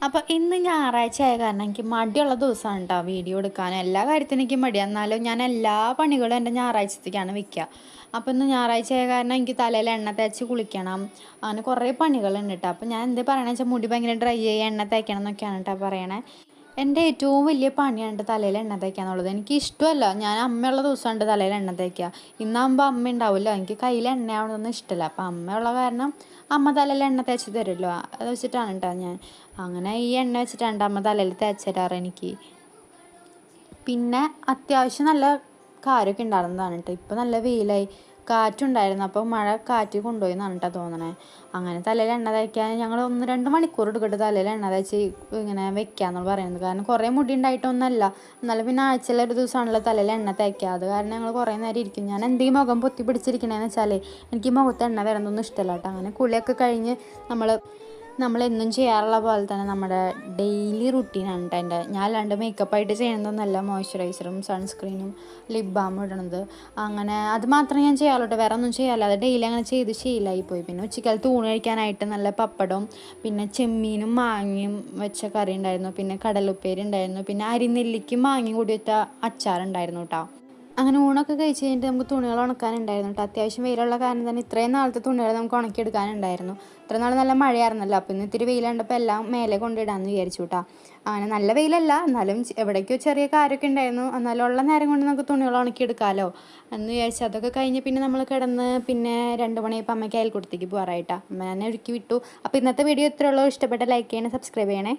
അപ്പോൾ ഇന്ന് ഞായറാഴ്ച ആയ കാരണം എനിക്ക് മടിയുള്ള ദിവസമാണ് കേട്ടോ വീഡിയോ എടുക്കാൻ. എല്ലാ കാര്യത്തിനും എനിക്ക് മടിയാണ്. എന്നാലും ഞാൻ എല്ലാ പണികളും എൻ്റെ ഞായറാഴ്ചത്തേക്കാണ് വെക്കുക. അപ്പോൾ ഇന്ന് ഞായറാഴ്ച ആയ കാരണം എനിക്ക് തലയിൽ എണ്ണ തേച്ച് കുളിക്കണം. അങ്ങനെ കുറേ പണികളുണ്ട് കേട്ടോ. അപ്പോൾ ഞാൻ എന്ത് പറയണമെന്ന് വെച്ചാൽ മുടി ഭയങ്കര ഡ്രൈ ആയി എണ്ണ തേക്കണം എന്നൊക്കെയാണ് കേട്ടോ പറയണേ. എൻ്റെ ഏറ്റവും വലിയ പണിയാണ് തലയിൽ എണ്ണ തേക്കുക എന്നുള്ളത്. എനിക്ക് ഇഷ്ടമല്ല, ഞാൻ അമ്മയുള്ള ദിവസമുണ്ട് തലയിൽ എണ്ണ തേക്കുക. ഇന്നാകുമ്പോൾ അമ്മ ഉണ്ടാവില്ല, എനിക്ക് കയ്യിൽ എണ്ണയാവണമെന്നൊന്നും ഇഷ്ടമല്ല. അപ്പം അമ്മയുള്ള കാരണം അമ്മ തലയിൽ എണ്ണ തേച്ച് തരുമല്ലോ, അത് വെച്ചിട്ടാണ് കേട്ടോ ഞാൻ അങ്ങനെ ഈ എണ്ണ വെച്ചിട്ടാണ് അമ്മ തലയിൽ തേച്ച് തരാറ് എനിക്ക്. പിന്നെ അത്യാവശ്യം നല്ല കാര്യമൊക്കെ ഉണ്ടായിരുന്നതാണ് കേട്ടോ. ഇപ്പം നല്ല വെയിലായി, കാറ്റുണ്ടായിരുന്നു. അപ്പോൾ മഴ കാറ്റ് കൊണ്ടുപോയി എന്നാണ് കേട്ടോ തോന്നണേ. അങ്ങനെ തലയിൽ എണ്ണ തേക്കാൻ ഞങ്ങൾ 1-2 മണിക്കൂർ എടുക്കട്ടെ തലയിൽ എണ്ണ തേച്ച് ഇങ്ങനെ വെക്കാമെന്ന് പറയുന്നത്. കാരണം കുറേ മുടി ഉണ്ടായിട്ടൊന്നുമല്ല, എന്നാലും പിന്നെ ആഴ്ചയിൽ ഒരു ദിവസമാണല്ലോ തലയിൽ എണ്ണ തേക്കുക. അത് കാരണം ഞങ്ങൾ കുറേ നേരം ഇരിക്കും. ഞാൻ എന്തെങ്കിലും മുഖം പൊത്തി പിടിച്ചിരിക്കണേന്ന് വെച്ചാൽ എനിക്ക് മുഖത്ത് എണ്ണ വരുന്നൊന്നും ഇഷ്ടമല്ല കേട്ടോ. അങ്ങനെ കുളിയൊക്കെ കഴിഞ്ഞ് നമ്മളെന്നും ചെയ്യാറുള്ള പോലെ തന്നെ നമ്മുടെ ഡെയിലി റുട്ടീനാണ് കേട്ടോ എൻ്റെ. ഞാൻ അല്ലാണ്ട് മേക്കപ്പായിട്ട് ചെയ്യുന്നതൊന്നുമല്ല, മോയ്സ്ചറൈസറും സൺസ്ക്രീനും ലിപ് ബാമും ഇടണത്. അങ്ങനെ അത് മാത്രമേ ഞാൻ ചെയ്യാറുള്ളൂ കേട്ടോ, വേറെ ഒന്നും ചെയ്യാറില്ല. അത് ഡെയിലി അങ്ങനെ ചെയ്ത് ശീലമായിപ്പോയി. പിന്നെ ഉച്ചക്കാലത്ത് ഊണ് കഴിക്കാനായിട്ട് നല്ല പപ്പടവും പിന്നെ ചെമ്മീനും മാങ്ങയും വെച്ച കറി ഉണ്ടായിരുന്നു. പിന്നെ കടലുപ്പേരി ഉണ്ടായിരുന്നു. പിന്നെ അരിനെല്ലിക്കും മാങ്ങയും കൂടി വെച്ച അച്ചാറുണ്ടായിരുന്നു കേട്ടോ. അങ്ങനെ ഊണൊക്കെ കഴിച്ച് കഴിഞ്ഞിട്ട് നമുക്ക് തുണികൾ ഉണക്കാനുണ്ടായിരുന്നു കേട്ടോ. അത്യാവശ്യം വെയിലുള്ള കാരണം തന്നെ ഇത്രയും നാളത്തെ തുണികൾ നമുക്ക് ഉണക്കിയെടുക്കാനുണ്ടായിരുന്നു. ഇത്ര നാൾ നല്ല മഴയായിരുന്നല്ലോ, അപ്പോൾ ഇന്ന് ഇത്തിരി വെയിലുണ്ടപ്പോൾ എല്ലാം മേലെ കൊണ്ടിടാമെന്ന് വിചാരിച്ചു കേട്ടോ. അങ്ങനെ നല്ല വെയിലല്ല, എന്നാലും എവിടേക്കോ ചെറിയ കാര്യമൊക്കെ ഉണ്ടായിരുന്നു. എന്നാലും ഉള്ള നേരം കൊണ്ട് നമുക്ക് തുണികൾ ഉണക്കിയെടുക്കാമല്ലോ എന്ന് വിചാരിച്ചു. അതൊക്കെ കഴിഞ്ഞ് പിന്നെ നമ്മൾ കിടന്ന് പിന്നെ 2 മണിയപ്പോൾ അമ്മയ്ക്ക് അയൽക്കൂട്ടത്തേക്ക് പോകാറായിട്ടാണ്. അമ്മ എന്നെ ഒരുക്കി വിട്ടു. അപ്പോൾ ഇന്നത്തെ വീഡിയോ ഇത്രയുള്ളൂ. ഇഷ്ടപ്പെട്ട ലൈക്ക് ചെയ്യണേ, സബ്സ്ക്രൈബ് ചെയ്യണേ.